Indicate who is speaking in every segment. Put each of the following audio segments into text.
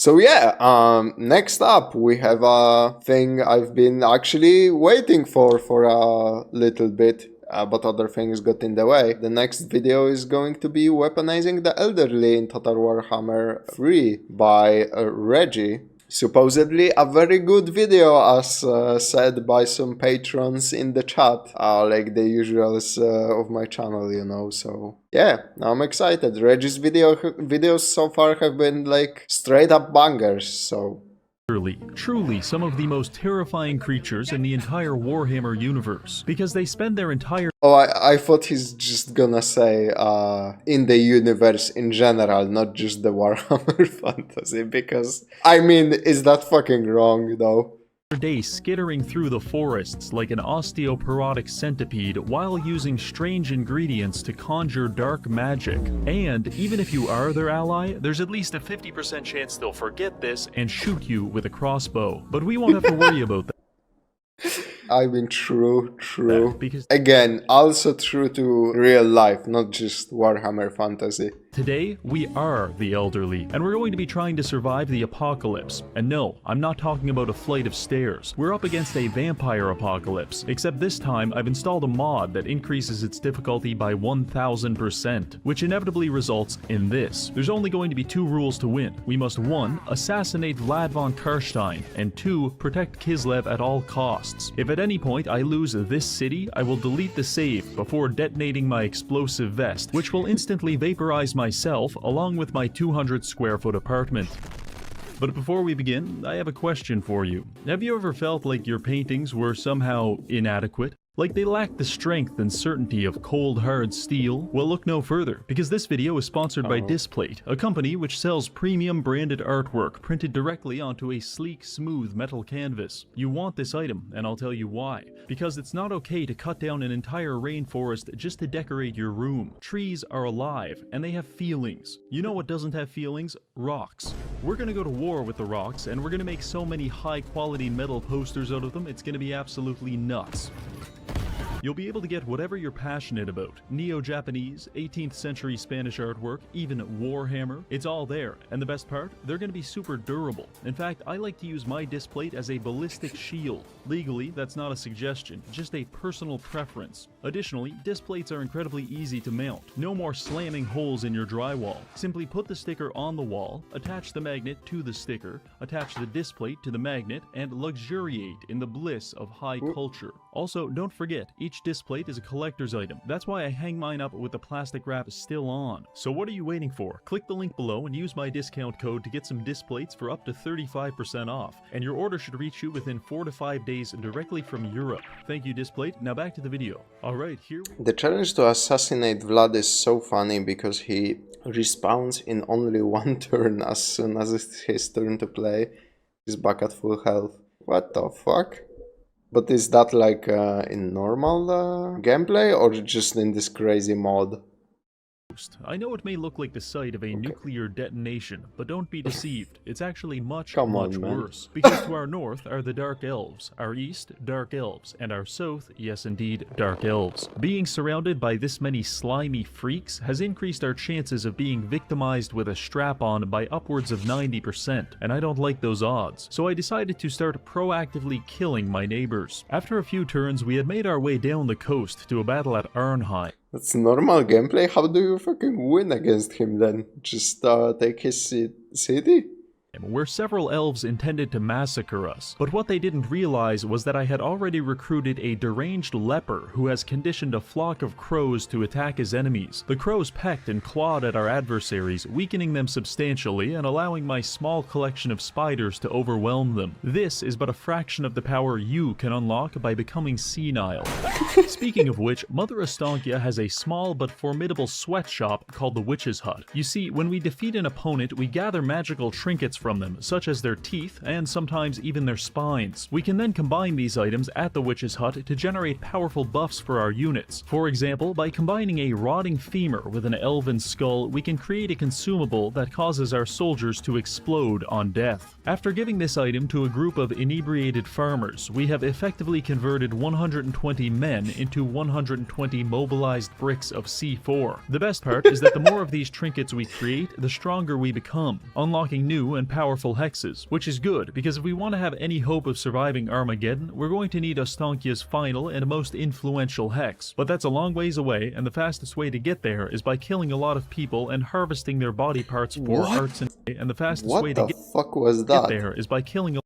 Speaker 1: So yeah, next up we have a thing I've been actually waiting for a little bit, but other things got in the way. The next video is going to be Weaponizing the Elderly in Total Warhammer 3 by Reggie. Supposedly a very good video, as said by some patrons in the chat, like the usuals of my channel, you know, so yeah, I'm excited. Reggie's videos so far have been like straight up bangers, so...
Speaker 2: Truly some of the most terrifying creatures in the entire Warhammer universe, because they spend their entire...
Speaker 1: Oh, I thought he's just gonna say, in the universe in general, not just the Warhammer fantasy, because, I mean, is that fucking wrong, though?
Speaker 2: ...day skittering through the forests like an osteoporotic centipede while using strange ingredients to conjure dark magic. And even if you are their ally, there's at least a 50% chance they'll forget this and shoot you with a crossbow. But we won't have to worry about that.
Speaker 1: I mean, true.
Speaker 2: Because
Speaker 1: again, also true to real life, not just Warhammer fantasy.
Speaker 2: Today, we are the elderly, and we're going to be trying to survive the apocalypse. And no, I'm not talking about a flight of stairs. We're up against a vampire apocalypse, except this time I've installed a mod that increases its difficulty by 1000%, which inevitably results in this. There's only going to be 2 rules to win. We must 1. Assassinate Vlad von Karstein, and 2. Protect Kislev at all costs. If at any point I lose this city, I will delete the save before detonating my explosive vest, which will instantly vaporize myself along with my 200 square foot apartment. But before we begin, I have a question for you. Have you ever felt like your paintings were somehow inadequate? Like they lack the strength and certainty of cold hard steel? Well, look no further, because this video is sponsored by Displate, a company which sells premium branded artwork printed directly onto a sleek, smooth metal canvas. You want this item, and I'll tell you why. Because it's not okay to cut down an entire rainforest just to decorate your room. Trees are alive, and they have feelings. You know what doesn't have feelings? Rocks. We're gonna go to war with the rocks, and we're gonna make so many high-quality metal posters out of them, it's gonna be absolutely nuts. You'll be able to get whatever you're passionate about. Neo-Japanese, 18th century Spanish artwork, even Warhammer, it's all there. And the best part? They're going to be super durable. In fact, I like to use my Displate as a ballistic shield. Legally, that's not a suggestion, just a personal preference. Additionally, Displates are incredibly easy to mount. No more slamming holes in your drywall. Simply put the sticker on the wall, attach the magnet to the sticker, attach the Displate to the magnet, and luxuriate in the bliss of high culture. Also, don't forget, each Displate is a collector's item. That's why I hang mine up with the plastic wrap still on. So what are you waiting for? Click the link below and use my discount code to get some Displates for up to 35% off. And your order should reach you within 4 to 5 days directly from Europe. Thank you, Displate. Now back to the video. Alright, here...
Speaker 1: The challenge to assassinate Vlad is so funny because he respawns in only 1 turn as soon as it's his turn to play. He's back at full health. What the fuck? But is that like in normal gameplay or just in this crazy mod?
Speaker 2: I know it may look like the site of a nuclear detonation, but don't be deceived. It's actually much worse. Because to our north are the Dark Elves, our east, Dark Elves, and our south, yes indeed, Dark Elves. Being surrounded by this many slimy freaks has increased our chances of being victimized with a strap-on by upwards of 90%, and I don't like those odds. So I decided to start proactively killing my neighbors. After a few turns, we had made our way down the coast to a battle at Arnheim.
Speaker 1: That's normal gameplay? How do you fucking win against him then? Just take his city?
Speaker 2: Where several elves intended to massacre us, but what they didn't realize was that I had already recruited a deranged leper who has conditioned a flock of crows to attack his enemies. The crows pecked and clawed at our adversaries, weakening them substantially and allowing my small collection of spiders to overwhelm them. This is but a fraction of the power you can unlock by becoming senile. Speaking of which, Mother Astankia has a small but formidable sweatshop called the Witch's Hut. You see, when we defeat an opponent, we gather magical trinkets from them, such as their teeth and sometimes even their spines. We can then combine these items at the Witch's Hut to generate powerful buffs for our units. For example, by combining a rotting femur with an elven skull, we can create a consumable that causes our soldiers to explode on death. After giving this item to a group of inebriated farmers, we have effectively converted 120 men into 120 mobilized bricks of C4. The best part is that the more of these trinkets we create, the stronger we become, unlocking new and powerful hexes, which is good because if we want to have any hope of surviving Armageddon, we're going to need Ostankia's final and most influential hex. But that's a long ways away, and the fastest way to get there is by killing a lot of people and harvesting their body parts for arts and the fastest way to get there is by killing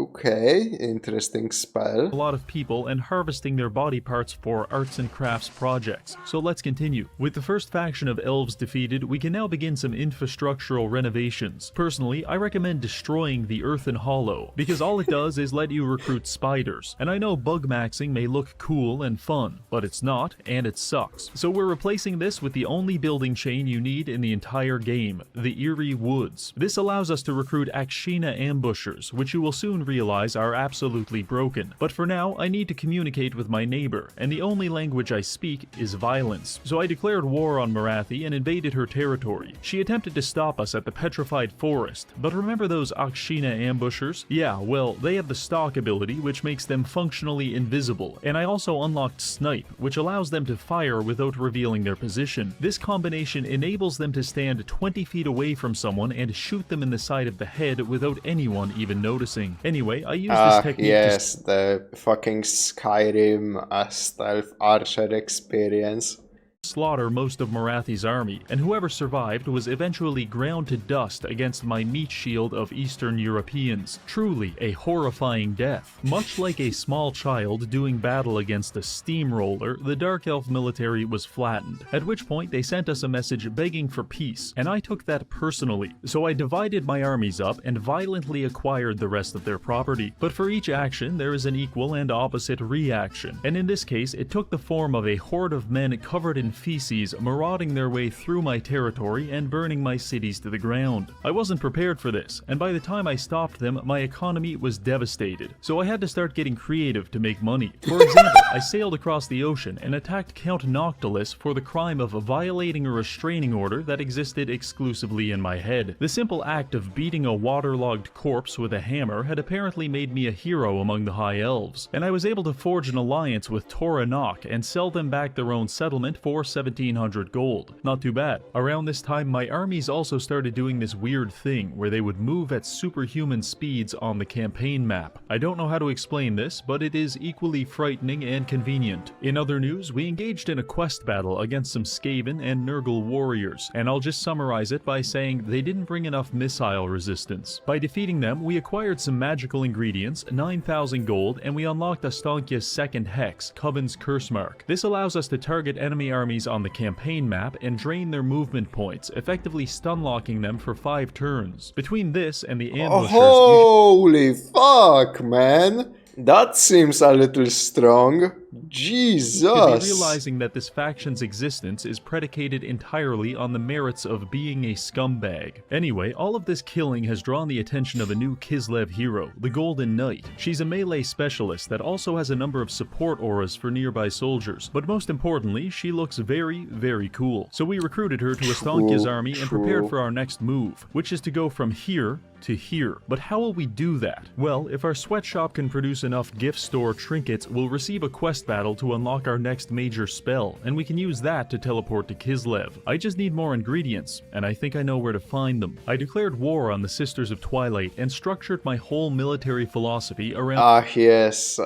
Speaker 1: Okay, interesting spell.
Speaker 2: a lot of people and harvesting their body parts for arts and crafts projects. So let's continue. With the first faction of elves defeated, we can now begin some infrastructural renovations. Personally, I recommend destroying the Earthen Hollow, because all it does is let you recruit spiders. And I know bug maxing may look cool and fun, but it's not, and it sucks. So we're replacing this with the only building chain you need in the entire game, the Eerie Woods. This allows us to recruit Akshina ambushers, which you will soon realize are absolutely broken. But for now, I need to communicate with my neighbor, and the only language I speak is violence. So I declared war on Marathi and invaded her territory. She attempted to stop us at the Petrified Forest, but remember those Akshina ambushers? Yeah, well, they have the stalk ability, which makes them functionally invisible, and I also unlocked Snipe, which allows them to fire without revealing their position. This combination enables them to stand 20 feet away from someone and shoot them in the side of the head without anyone even noticing. Anyway, I use this technique
Speaker 1: yes, the fucking Skyrim stealth archer experience.
Speaker 2: Slaughter most of Marathi's army, and whoever survived was eventually ground to dust against my meat shield of Eastern Europeans. Truly a horrifying death. Much like a small child doing battle against a steamroller, the Dark Elf military was flattened, at which point they sent us a message begging for peace, and I took that personally. So I divided my armies up and violently acquired the rest of their property. But for each action, there is an equal and opposite reaction, and in this case, it took the form of a horde of men covered in feces marauding their way through my territory and burning my cities to the ground. I wasn't prepared for this, and by the time I stopped them, my economy was devastated. So I had to start getting creative to make money. For example, I sailed across the ocean and attacked Count Noctilus for the crime of violating a restraining order that existed exclusively in my head. The simple act of beating a waterlogged corpse with a hammer had apparently made me a hero among the High Elves, and I was able to forge an alliance with Tora Nock and sell them back their own settlement for 1700 gold. Not too bad. Around this time, my armies also started doing this weird thing where they would move at superhuman speeds on the campaign map. I don't know how to explain this, but it is equally frightening and convenient. In other news, we engaged in a quest battle against some Skaven and Nurgle warriors, and I'll just summarize it by saying they didn't bring enough missile resistance. By defeating them, we acquired some magical ingredients, 9,000 gold, and we unlocked Astankia's second hex, Coven's Curse Mark. This allows us to target enemy armies on the campaign map and drain their movement points, effectively stun-locking them for 5 turns. Between this and the ambushers...
Speaker 1: Holy fuck, man! That seems a little strong. Jesus!
Speaker 2: Could be realizing that this faction's existence is predicated entirely on the merits of being a scumbag. Anyway, all of this killing has drawn the attention of a new Kislev hero, the Golden Knight. She's a melee specialist that also has a number of support auras for nearby soldiers, but most importantly, she looks very, very cool. So we recruited her to Astankia's army and prepared for our next move, which is to go from here to here. But how will we do that? Well, if our sweatshop can produce enough gift store trinkets, we'll receive a quest battle to unlock our next major spell, and we can use that to teleport to Kislev. I just need more ingredients, and I think I know where to find them. I declared war on the Sisters of Twilight and structured my whole military philosophy around
Speaker 1: yes,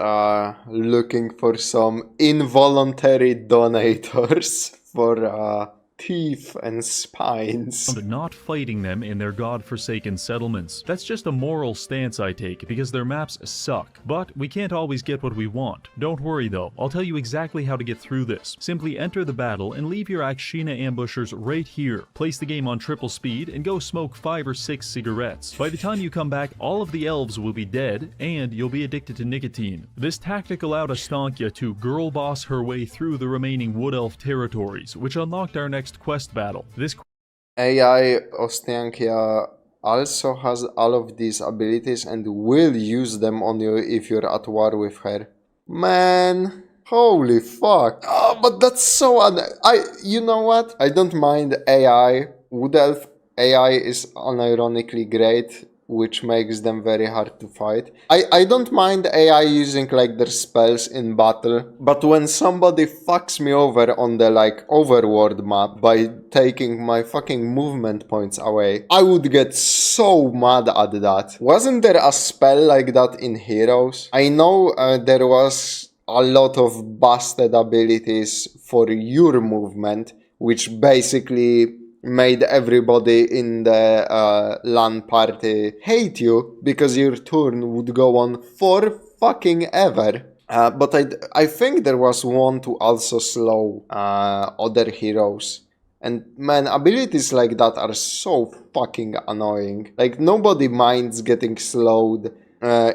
Speaker 1: looking for some involuntary donators for teeth and spines.
Speaker 2: Not fighting them in their god-forsaken settlements. That's just a moral stance I take because their maps suck. But we can't always get what we want. Don't worry though, I'll tell you exactly how to get through this. Simply enter the battle and leave your Akshina ambushers right here. Place the game on triple speed and go smoke 5 or 6 cigarettes. By the time you come back, all of the elves will be dead and you'll be addicted to nicotine. This tactic allowed Astankia to girl boss her way through the remaining Wood Elf territories, which unlocked our next quest battle. This
Speaker 1: AI Ostankia also has all of these abilities and will use them on you if you're at war with her. Man, holy fuck. Oh, but that's so you know what? I don't mind AI. Wood Elf AI is unironically great. which makes them very hard to fight. I don't mind AI using like their spells in battle, but when somebody fucks me over on the like overworld map by taking my fucking movement points away, I would get so mad at that. Wasn't there a spell like that in Heroes? I know there was a lot of busted abilities for your movement, which basically made everybody in the LAN party hate you because your turn would go on for fucking ever. But I think there was one to also slow other heroes. And man, abilities like that are so fucking annoying. Like, nobody minds getting slowed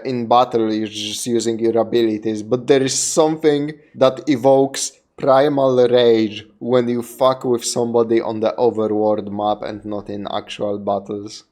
Speaker 1: in battle, you're just using your abilities, but there is something that evokes primal rage when you fuck with somebody on the overworld map and not in actual battles.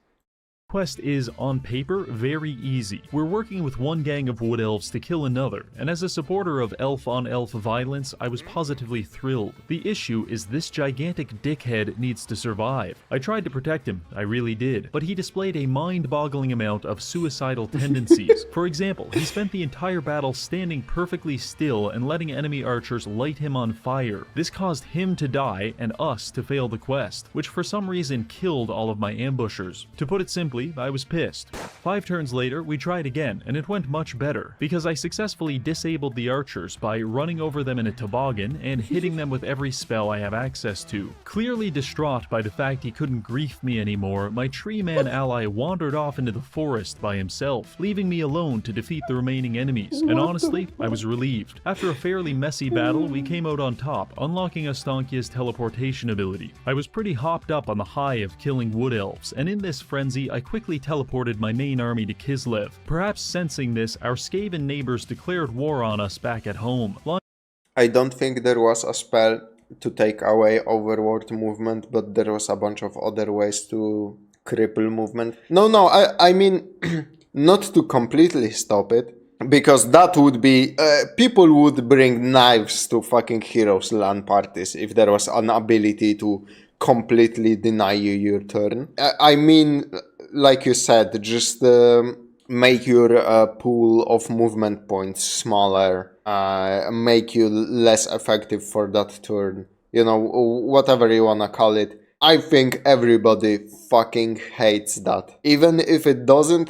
Speaker 2: Quest is, on paper, very easy. We're working with one gang of wood elves to kill another, and as a supporter of elf-on-elf violence, I was positively thrilled. The issue is this gigantic dickhead needs to survive. I tried to protect him, I really did, but he displayed a mind-boggling amount of suicidal tendencies. For example, he spent the entire battle standing perfectly still and letting enemy archers light him on fire. This caused him to die and us to fail the quest, which for some reason killed all of my ambushers. To put it simply, I was pissed. 5 turns later, we tried again, and it went much better, because I successfully disabled the archers by running over them in a toboggan and hitting them with every spell I have access to. Clearly distraught by the fact he couldn't grief me anymore, my tree man ally wandered off into the forest by himself, leaving me alone to defeat the remaining enemies, and honestly, I was relieved. After a fairly messy battle, we came out on top, unlocking Astankia's teleportation ability. I was pretty hopped up on the high of killing wood elves, and in this frenzy, I quickly teleported my main army to Kislev. Perhaps sensing this, our Skaven neighbors declared war on us back at home.
Speaker 1: I don't think there was a spell to take away overworld movement, but there was a bunch of other ways to cripple movement. No, I mean, not to completely stop it, because that would be, people would bring knives to fucking Heroes LAN parties if there was an ability to completely deny you your turn. I mean, like you said, just make your pool of movement points smaller, make you less effective for that turn, you know, whatever you wanna call it. I think everybody fucking hates that. Even if it doesn't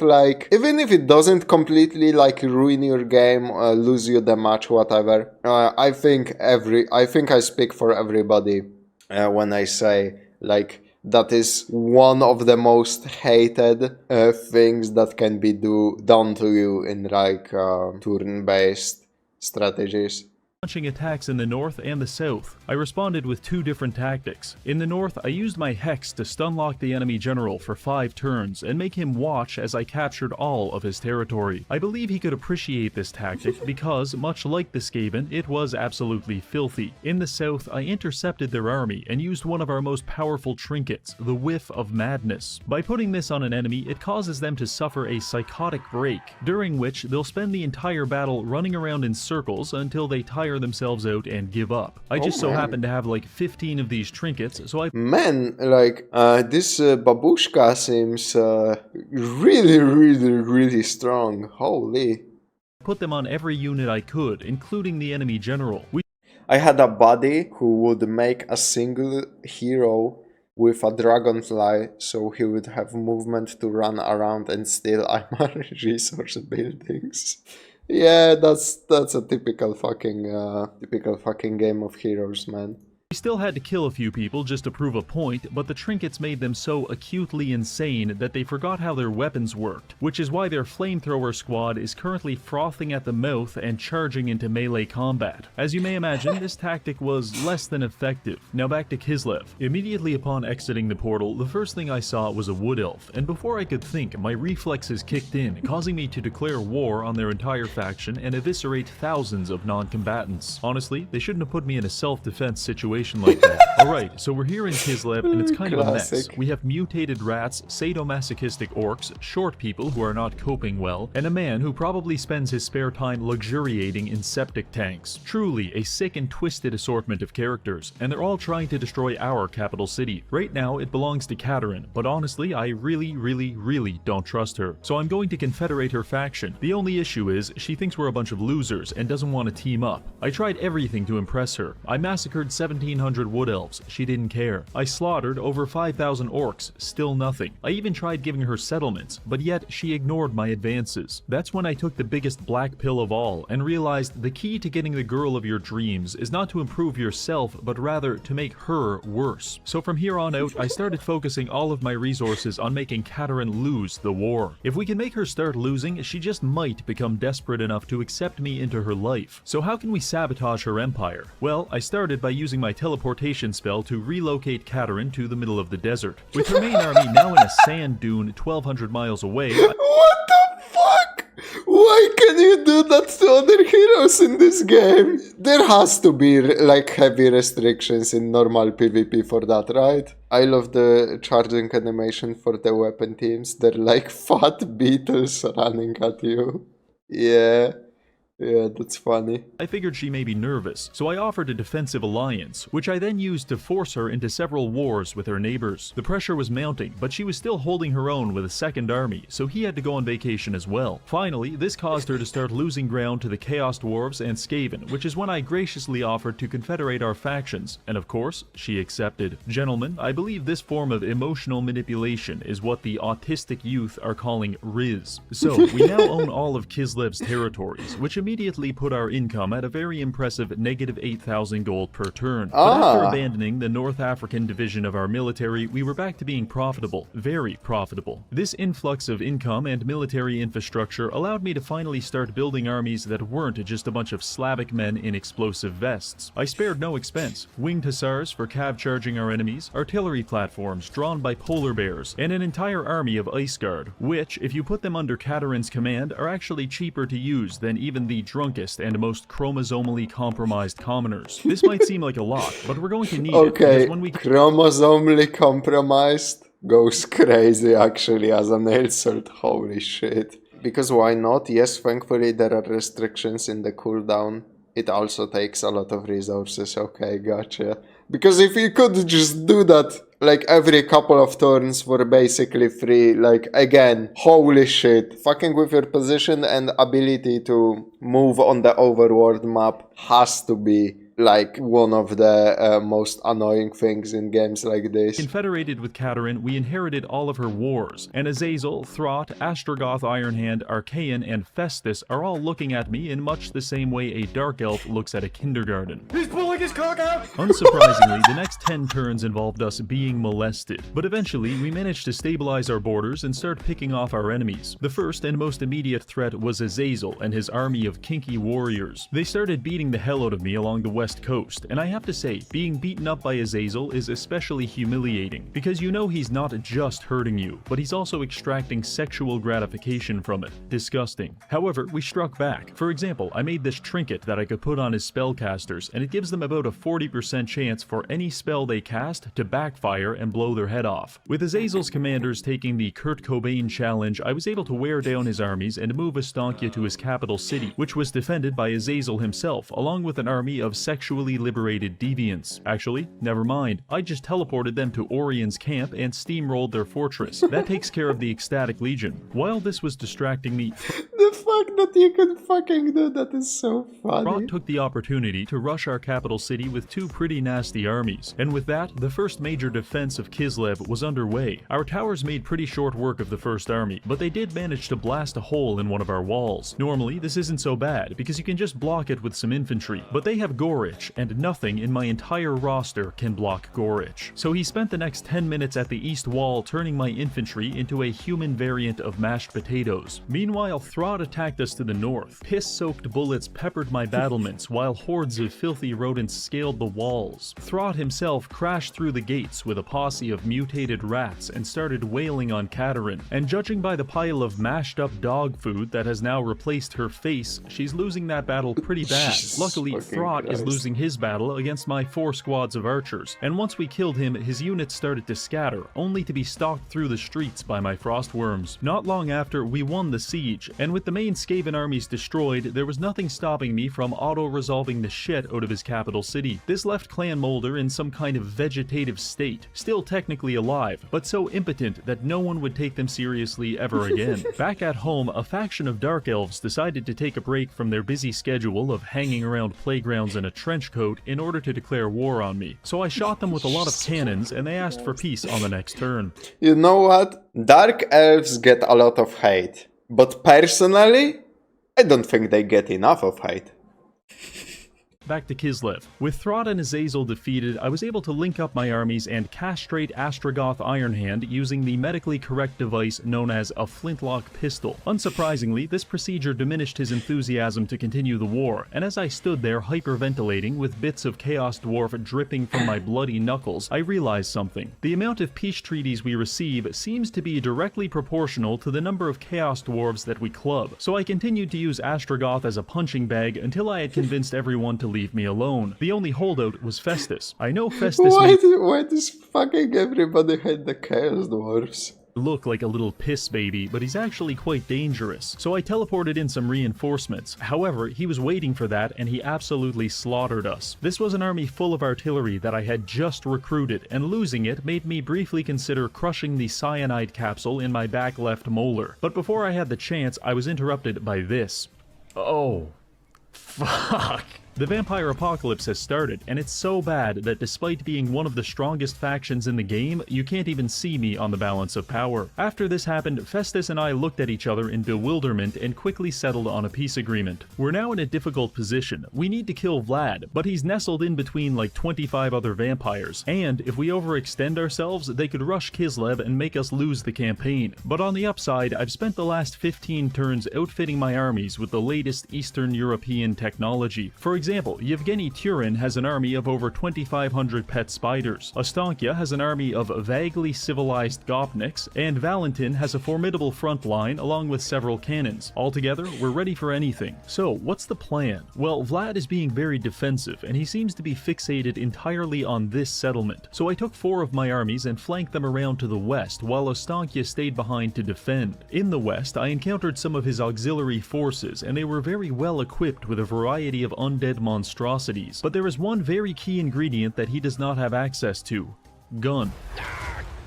Speaker 1: completely like ruin your game, lose you the match, whatever. I think I speak for everybody when I say, like, that is one of the most hated things that can be done to you in like turn-based strategies.
Speaker 2: Launching attacks in the north and the south. I responded with 2 different tactics. In the north, I used my Hex to stunlock the enemy general for 5 turns and make him watch as I captured all of his territory. I believe he could appreciate this tactic because, much like the Skaven, it was absolutely filthy. In the south, I intercepted their army and used one of our most powerful trinkets, the Whiff of Madness. By putting this on an enemy, it causes them to suffer a psychotic break, during which they'll spend the entire battle running around in circles until they tire themselves out and give up. I just so happen to have like 15 of these trinkets, so I...
Speaker 1: Man, like, this babushka seems really strong. Holy.
Speaker 2: put them on every unit I could, including the enemy general.
Speaker 1: I had a buddy who would make a single hero with a dragonfly, so he would have movement to run around and steal armor resource buildings. Yeah, that's a typical fucking game of heroes, man.
Speaker 2: We still had to kill a few people just to prove a point, but the trinkets made them so acutely insane that they forgot how their weapons worked, which is why their flamethrower squad is currently frothing at the mouth and charging into melee combat. As you may imagine, this tactic was less than effective. Now back to Kislev. Immediately upon exiting the portal, the first thing I saw was a wood elf, and before I could think, my reflexes kicked in, causing me to declare war on their entire faction and eviscerate thousands of non-combatants. Honestly, they shouldn't have put me in a self-defense situation situation like that. Alright, so we're here in Kislev, and it's kind of a mess.
Speaker 1: Classic.
Speaker 2: We have mutated rats, sadomasochistic orcs, short people who are not coping well, and a man who probably spends his spare time luxuriating in septic tanks. Truly, a sick and twisted assortment of characters, and they're all trying to destroy our capital city. Right now, it belongs to Katerin, but honestly, I really don't trust her. So I'm going to confederate her faction. The only issue is, she thinks we're a bunch of losers and doesn't want to team up. I tried everything to impress her. I massacred 1,700 wood elves. She didn't care. I slaughtered over 5,000 orcs. Still nothing. I even tried giving her settlements, but yet she ignored my advances. That's when I took the biggest black pill of all and realized the key to getting the girl of your dreams is not to improve yourself, but rather to make her worse. So from here on out, I started focusing all of my resources on making Katerin lose the war. If we can make her start losing, she just might become desperate enough to accept me into her life. So how can we sabotage her empire? Well, I started by using my teleportation spell to relocate Katerin to the middle of the desert. With her main army now in a sand dune 1,200 miles away,
Speaker 1: What the fuck? Why can you do that to other heroes in this game? There has to be like heavy restrictions in normal PvP for that, right? I love the charging animation for the weapon teams. They're like fat beetles running at you. Yeah, that's funny.
Speaker 2: I figured she may be nervous, so I offered a defensive alliance, which I then used to force her into several wars with her neighbors. The pressure was mounting, but she was still holding her own with a second army, so he had to go on vacation as well. Finally, this caused her to start losing ground to the Chaos Dwarves and Skaven, which is when I graciously offered to confederate our factions, and of course, she accepted. Gentlemen, I believe this form of emotional manipulation is what the autistic youth are calling Riz. So, we now own all of Kislev's territories, which immediately put our income at a very impressive negative 8,000 gold per turn. But after abandoning the North African division of our military, we were back to being profitable, very profitable. This influx of income and military infrastructure allowed me to finally start building armies that weren't just a bunch of Slavic men in explosive vests. I spared no expense. Winged hussars for cav charging our enemies, artillery platforms drawn by polar bears, and an entire army of ice guard, which, if you put them under Katerin's command, are actually cheaper to use than even the drunkest and most chromosomally compromised commoners. This might seem like a lot, but we're going to need it, because when we
Speaker 1: chromosomally compromised goes crazy actually as an insult. Holy shit. Because why not? Yes, thankfully there are restrictions in the cooldown. It also takes a lot of resources. Okay, gotcha. Because if you could just do that like every couple of turns for basically free, like again, holy shit. Fucking with your position and ability to move on the overworld map has to be like one of the most annoying things in games like this.
Speaker 2: Confederated with Katerin, we inherited all of her wars, and Azazel, Throt, Astrogoth Ironhand, Archaean, and Festus are all looking at me in much the same way a dark elf looks at a kindergarten.
Speaker 3: He's pulling his cock out!
Speaker 2: Unsurprisingly, the next 10 turns involved us being molested, but eventually we managed to stabilize our borders and start picking off our enemies. The first and most immediate threat was Azazel and his army of kinky warriors. They started beating the hell out of me along the west coast, and I have to say, being beaten up by Azazel is especially humiliating, because you know he's not just hurting you, but he's also extracting sexual gratification from it. Disgusting. However, we struck back. For example, I made this trinket that I could put on his spellcasters, and it gives them about a 40% chance for any spell they cast to backfire and blow their head off. With Azazel's commanders taking the Kurt Cobain challenge, I was able to wear down his armies and move Astankia to his capital city, which was defended by Azazel himself, along with an army of sexually liberated deviants. Actually, never mind. I just teleported them to Orion's camp and steamrolled their fortress. That takes care of the Ecstatic Legion. While this was distracting me,
Speaker 1: The fact that you can fucking do that is so funny.
Speaker 2: Rot took the opportunity to rush our capital city with two pretty nasty armies, and with that, the first major defense of Kislev was underway. Our towers made pretty short work of the first army, but they did manage to blast a hole in one of our walls. Normally, this isn't so bad, because you can just block it with some infantry, but they have Gorich, and nothing in my entire roster can block Gorich. So he spent the next 10 minutes at the east wall turning my infantry into a human variant of mashed potatoes. Meanwhile, Throt attacked attacked us to the north. Piss-soaked bullets peppered my battlements, while hordes of filthy rodents scaled the walls. Throt himself crashed through the gates with a posse of mutated rats and started wailing on Katerin. And judging by the pile of mashed-up dog food that has now replaced her face, she's losing that battle pretty bad. Luckily, Throt is losing his battle against my 4 squads of archers, and once we killed him, his units started to scatter, only to be stalked through the streets by my frostworms. Not long after, we won the siege, and with the main Skaven armies destroyed, there was nothing stopping me from auto-resolving the shit out of his capital city. This left Clan Moulder in some kind of vegetative state, still technically alive, but so impotent that no one would take them seriously ever again. Back at home, a faction of Dark Elves decided to take a break from their busy schedule of hanging around playgrounds in a trench coat in order to declare war on me. So I shot them with a lot of cannons, and they asked for peace on the next turn.
Speaker 1: You know what? Dark Elves get a lot of hate. But personally, I don't think they get enough of hate.
Speaker 2: Back to Kislev. With Throt and Azazel defeated, I was able to link up my armies and castrate Astrogoth Ironhand using the medically correct device known as a flintlock pistol. Unsurprisingly, this procedure diminished his enthusiasm to continue the war, and as I stood there hyperventilating with bits of Chaos Dwarf dripping from my bloody knuckles, I realized something. The amount of peace treaties we receive seems to be directly proportional to the number of Chaos Dwarves that we club, so I continued to use Astrogoth as a punching bag until I had convinced everyone to leave me alone. The only holdout was Festus. I know Festus
Speaker 1: Why does fucking everybody hate the Chaos Dwarves?
Speaker 2: Look like a little piss baby, but he's actually quite dangerous. So I teleported in some reinforcements. However, he was waiting for that and he absolutely slaughtered us. This was an army full of artillery that I had just recruited, and losing it made me briefly consider crushing the cyanide capsule in my back left molar. But before I had the chance, I was interrupted by this. Oh, fuck. The vampire apocalypse has started, and it's so bad that despite being one of the strongest factions in the game, you can't even see me on the balance of power. After this happened, Festus and I looked at each other in bewilderment and quickly settled on a peace agreement. We're now in a difficult position. We need to kill Vlad, but he's nestled in between like 25 other vampires, and if we overextend ourselves, they could rush Kislev and make us lose the campaign. But on the upside, I've spent the last 15 turns outfitting my armies with the latest Eastern European technology. For example, Yevgeny Turin has an army of over 2,500 pet spiders, Ostankya has an army of vaguely civilized Gopniks, and Valentin has a formidable front line along with several cannons. Altogether, we're ready for anything. So, what's the plan? Well, Vlad is being very defensive, and he seems to be fixated entirely on this settlement. So I took 4 of my armies and flanked them around to the west, while Ostankya stayed behind to defend. In the west, I encountered some of his auxiliary forces, and they were very well equipped with a variety of undead monstrosities, but there is one very key ingredient that he does not have access to: gun.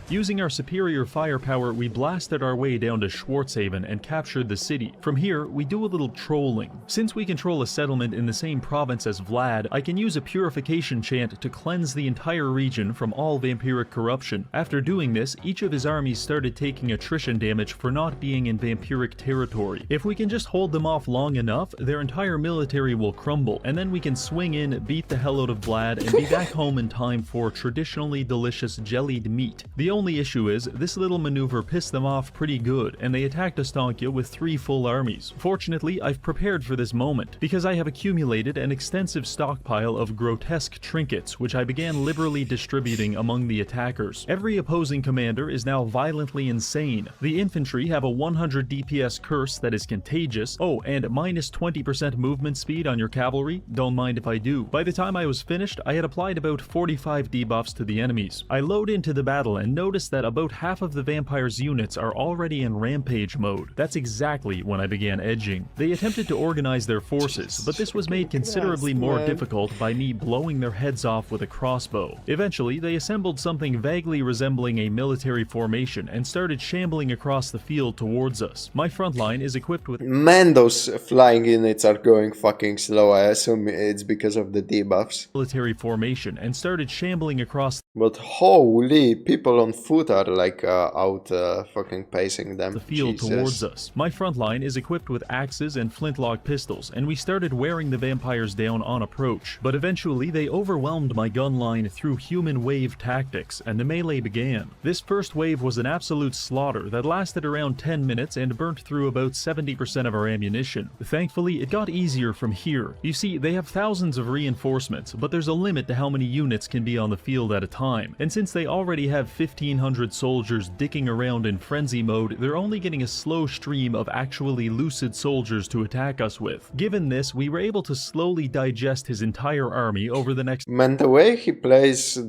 Speaker 2: Using our superior firepower, we blasted our way down to Schwarzhaven and captured the city. From here, we do a little trolling. Since we control a settlement in the same province as Vlad, I can use a purification chant to cleanse the entire region from all vampiric corruption. After doing this, each of his armies started taking attrition damage for not being in vampiric territory. If we can just hold them off long enough, their entire military will crumble, and then we can swing in, beat the hell out of Vlad, and be back home in time for traditionally delicious jellied meat. The only issue is, this little maneuver pissed them off pretty good, and they attacked Ostankya with 3 full armies. Fortunately, I've prepared for this moment, because I have accumulated an extensive stockpile of grotesque trinkets, which I began liberally distributing among the attackers. Every opposing commander is now violently insane. The infantry have a 100 DPS curse that is contagious. Oh, and minus 20% movement speed on your cavalry? Don't mind if I do. By the time I was finished, I had applied about 45 debuffs to the enemies. I load into the battle and notice that about half of the vampire's units are already in rampage mode. That's exactly when I began edging. They attempted to organize their forces, but this was made considerably more difficult by me blowing their heads off with a crossbow. Eventually, they assembled something vaguely resembling a military formation and started shambling across the field towards us. My front line is equipped with—
Speaker 1: Man, those flying units are going fucking slow. I assume it's because of the debuffs.
Speaker 2: military formation and started shambling across
Speaker 1: But holy, people on foot are like out fucking pacing them.
Speaker 2: The field
Speaker 1: Jesus.
Speaker 2: towards us. My front line is equipped with axes and flintlock pistols, and we started wearing the vampires down on approach. But eventually they overwhelmed my gun line through human wave tactics, and the melee began. This first wave was an absolute slaughter that lasted around 10 minutes and burnt through about 70% of our ammunition. Thankfully, it got easier from here. You see, they have thousands of reinforcements, but there's a limit to how many units can be on the field at a time. And since they already have 1,500 soldiers dicking around in frenzy mode, they're only getting a slow stream of actually lucid soldiers to attack us with. Given this, we were able to slowly digest his entire army over the next—
Speaker 1: Man, the way he plays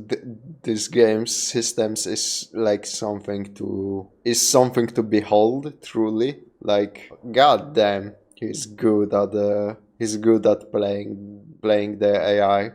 Speaker 1: these games systems is like something to behold, truly. Like, goddamn, he's good at playing the AI.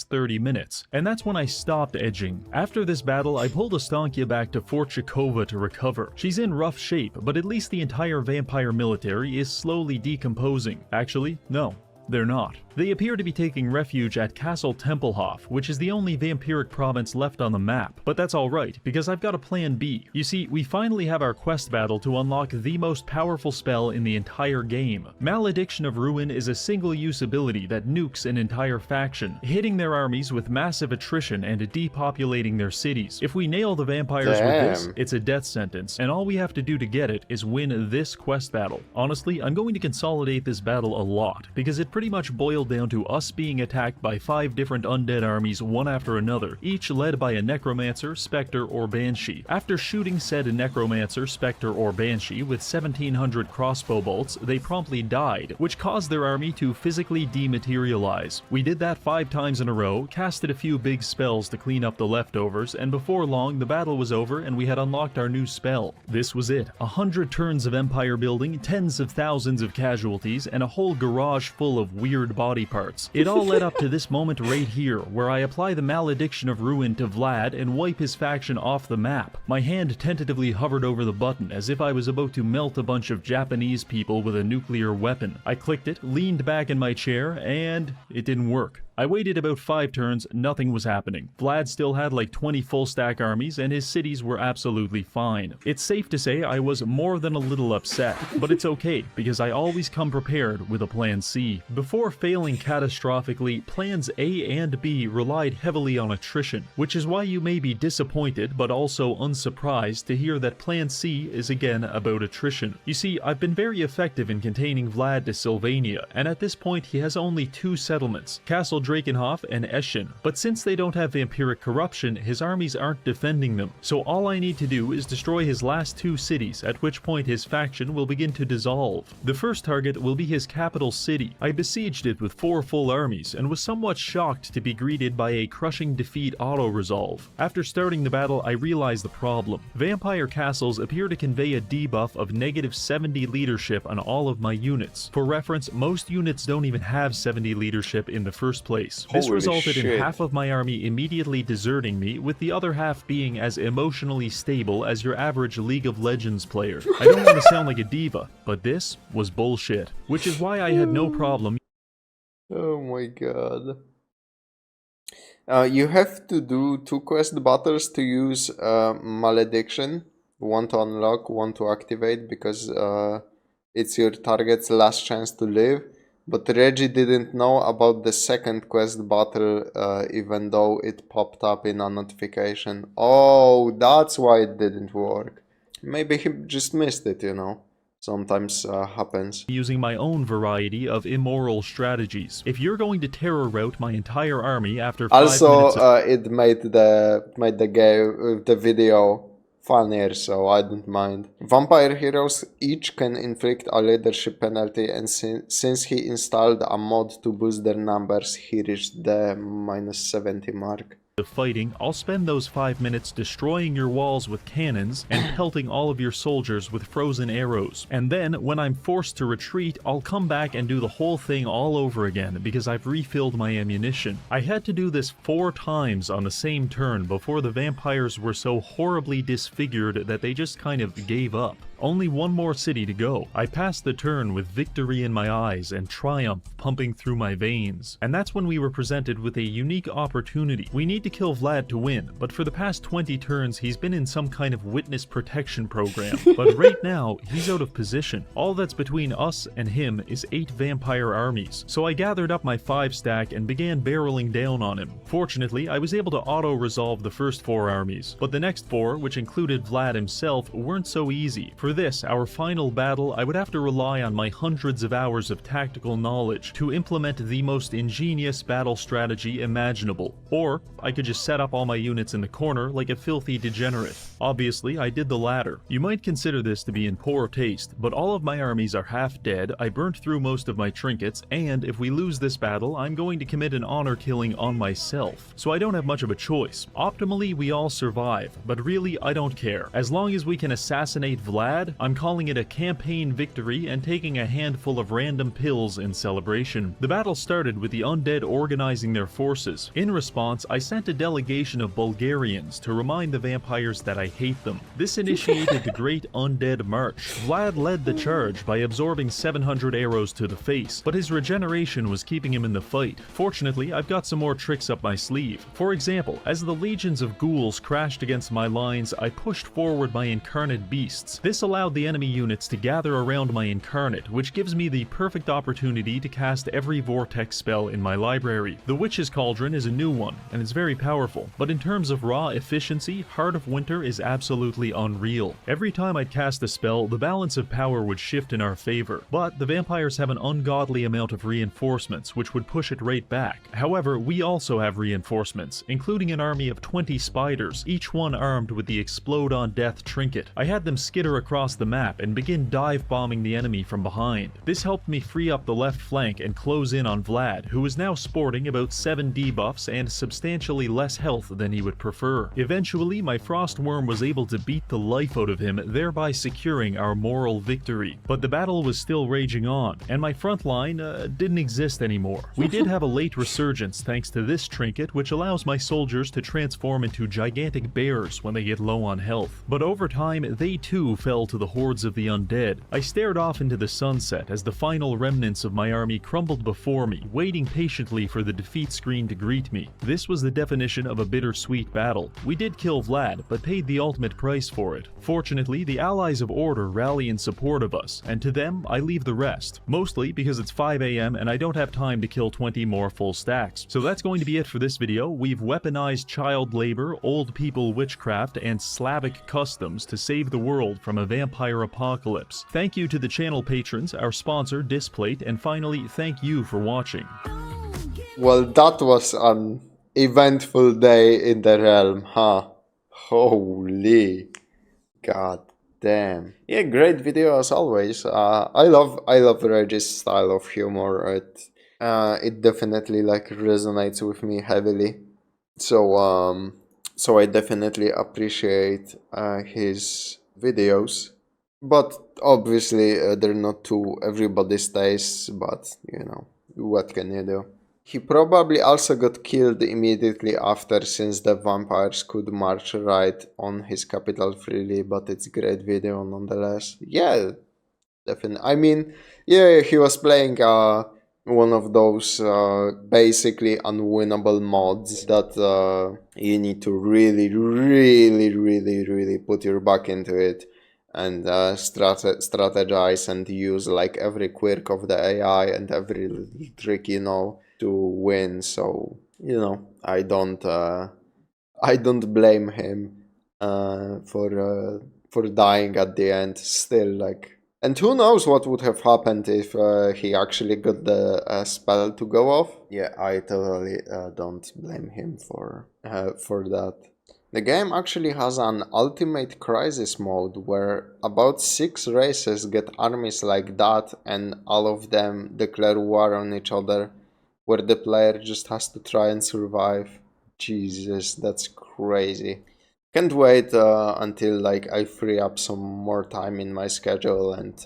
Speaker 2: 30 minutes, and that's when I stopped edging. After this battle, I pulled Estancia back to Fort Chakova to recover. She's in rough shape, but at least the entire vampire military is slowly decomposing. Actually, no, they're not. They appear to be taking refuge at Castle Tempelhof, which is the only vampiric province left on the map. But that's alright, because I've got a plan B. You see, we finally have our quest battle to unlock the most powerful spell in the entire game. Malediction of Ruin is a single-use ability that nukes an entire faction, hitting their armies with massive attrition and depopulating their cities. If we nail the vampires with this, it's a death sentence, and all we have to do to get it is win this quest battle. Honestly, I'm going to consolidate this battle a lot, because it pretty much boiled down to us being attacked by 5 different undead armies one after another, each led by a necromancer, spectre, or banshee. After shooting said necromancer, spectre, or banshee with 1,700 crossbow bolts, they promptly died, which caused their army to physically dematerialize. We did that 5 times in a row, casted a few big spells to clean up the leftovers, and before long the battle was over and we had unlocked our new spell. This was it. 100 turns of empire building, tens of thousands of casualties, and a whole garage full of weird body parts. It all led up to this moment right here, where I apply the Malediction of Ruin to Vlad and wipe his faction off the map. My hand tentatively hovered over the button as if I was about to melt a bunch of Japanese people with a nuclear weapon. I clicked it, leaned back in my chair, and it didn't work. I waited about 5 turns, nothing was happening. Vlad still had like 20 full stack armies and his cities were absolutely fine. It's safe to say I was more than a little upset, but it's okay because I always come prepared with a plan C. Before failing catastrophically, plans A and B relied heavily on attrition, which is why you may be disappointed but also unsurprised to hear that plan C is again about attrition. You see, I've been very effective in containing Vlad to Sylvania, and at this point he has only 2 settlements, Castle Drakenhof and Eschen, but since they don't have vampiric corruption, his armies aren't defending them. So all I need to do is destroy his last 2 cities, at which point his faction will begin to dissolve. The first target will be his capital city. I besieged it with 4 full armies, and was somewhat shocked to be greeted by a crushing defeat auto-resolve. After starting the battle, I realized the problem. Vampire castles appear to convey a debuff of -70 leadership on all of my units. For reference, most units don't even have 70 leadership in the first place. This resulted in half of my army immediately deserting me, with the other half being as emotionally stable as your average League of Legends player. I don't want to sound like a diva, but this was bullshit, which is why I had no problem.
Speaker 1: Oh my god. You have to do 2 quest battles to use Malediction. One to unlock, one to activate, because it's your target's last chance to live. But Reggie didn't know about the second quest battle, even though it popped up in a notification. Oh, that's why it didn't work. Maybe he just missed it, you know. Sometimes happens.
Speaker 2: Using my own variety of immoral strategies. If you're going to terror route my entire army after 5 minutes
Speaker 1: Also, it made the video funnier, so I don't mind. Vampire heroes each can inflict a leadership penalty, and since he installed a mod to boost their numbers, he reached the -70 mark.
Speaker 2: Of fighting, I'll spend those 5 minutes destroying your walls with cannons and pelting all of your soldiers with frozen arrows. And then, when I'm forced to retreat, I'll come back and do the whole thing all over again because I've refilled my ammunition. I had to do this 4 times on the same turn before the vampires were so horribly disfigured that they just kind of gave up. Only one more city to go. I passed the turn with victory in my eyes and triumph pumping through my veins. And that's when we were presented with a unique opportunity. We need to kill Vlad to win, but for the past 20 turns he's been in some kind of witness protection program. But right now, he's out of position. All that's between us and him is 8 vampire armies. So I gathered up my 5 stack and began barreling down on him. Fortunately, I was able to auto-resolve the first 4 armies, but the next 4, which included Vlad himself, weren't so easy. For this, our final battle, I would have to rely on my hundreds of hours of tactical knowledge to implement the most ingenious battle strategy imaginable. Or, I could just set up all my units in the corner like a filthy degenerate. Obviously, I did the latter. You might consider this to be in poor taste, but all of my armies are half dead, I burnt through most of my trinkets, and if we lose this battle, I'm going to commit an honor killing on myself. So I don't have much of a choice. Optimally, we all survive, but really, I don't care. As long as we can assassinate Vlad, I'm calling it a campaign victory and taking a handful of random pills in celebration. The battle started with the undead organizing their forces. In response, I sent a delegation of Bulgarians to remind the vampires that I hate them. This initiated the Great Undead March. Vlad led the charge by absorbing 700 arrows to the face, but his regeneration was keeping him in the fight. Fortunately, I've got some more tricks up my sleeve. For example, as the legions of ghouls crashed against my lines, I pushed forward my incarnate beasts. This allowed the enemy units to gather around my incarnate, which gives me the perfect opportunity to cast every vortex spell in my library. The Witch's Cauldron is a new one, and it's very powerful, but in terms of raw efficiency, Heart of Winter is absolutely unreal. Every time I'd cast a spell, the balance of power would shift in our favor, but the vampires have an ungodly amount of reinforcements, which would push it right back. However, we also have reinforcements, including an army of 20 spiders, each one armed with the Explode on Death trinket. I had them skitter across the map and begin dive-bombing the enemy from behind. This helped me free up the left flank and close in on Vlad, who is now sporting about 7 debuffs and substantially less health than he would prefer. Eventually, my Frostworm was able to beat the life out of him, thereby securing our moral victory. But the battle was still raging on, and my front line didn't exist anymore. We did have a late resurgence thanks to this trinket, which allows my soldiers to transform into gigantic bears when they get low on health. But over time, they too fell to the hordes of the undead. I stared off into the sunset as the final remnants of my army crumbled before me, waiting patiently for the defeat screen to greet me. This was the definition of a bittersweet battle. We did kill Vlad, but paid the ultimate price for it. Fortunately, the allies of Order rally in support of us, and to them, I leave the rest. Mostly because it's 5 AM and I don't have time to kill 20 more full stacks. So that's going to be it for this video. We've weaponized child labor, old people witchcraft, and Slavic customs to save the world from a vampire apocalypse. Thank you to the channel patrons, our sponsor Displate, and finally, thank you for watching.
Speaker 1: Well, that was an eventful day in the realm, huh? Holy god damn. Yeah, great video as always. I love Reggie's style of humor. It definitely like resonates with me heavily. So I definitely appreciate his videos. But obviously they're not to everybody's taste, but you know, what can you do? He probably also got killed immediately after, since the vampires could march right on his capital freely, but it's a great video nonetheless. Yeah, definitely. I mean, yeah, he was playing one of those basically unwinnable mods that you need to really put your back into it and strategize and use like every quirk of the AI and every little trick, you know, to win. So, you know, I don't blame him for dying at the end. Still, like, and who knows what would have happened if he actually got the spell to go off. Yeah, I totally don't blame him for that. The game actually has an ultimate crisis mode where about 6 races get armies like that and all of them declare war on each other, where the player just has to try and survive. Jesus, that's crazy. Can't wait until like I free up some more time in my schedule and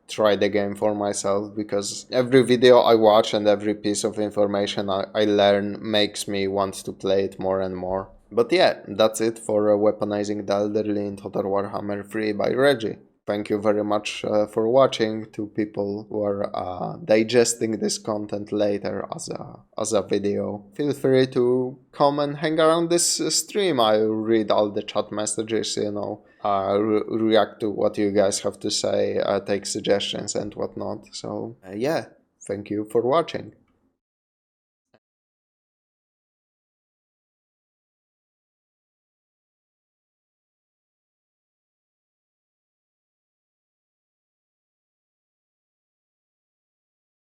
Speaker 1: try the game for myself, because every video I watch and every piece of information I learn makes me want to play it more and more. But yeah, that's it for Weaponizing the Elderly in Total Warhammer 3 by Reggie. Thank you very much for watching. To people who are digesting this content later as a video, feel free to come and hang around this stream. I read all the chat messages, you know, react to what you guys have to say, take suggestions and whatnot. So yeah, thank you for watching.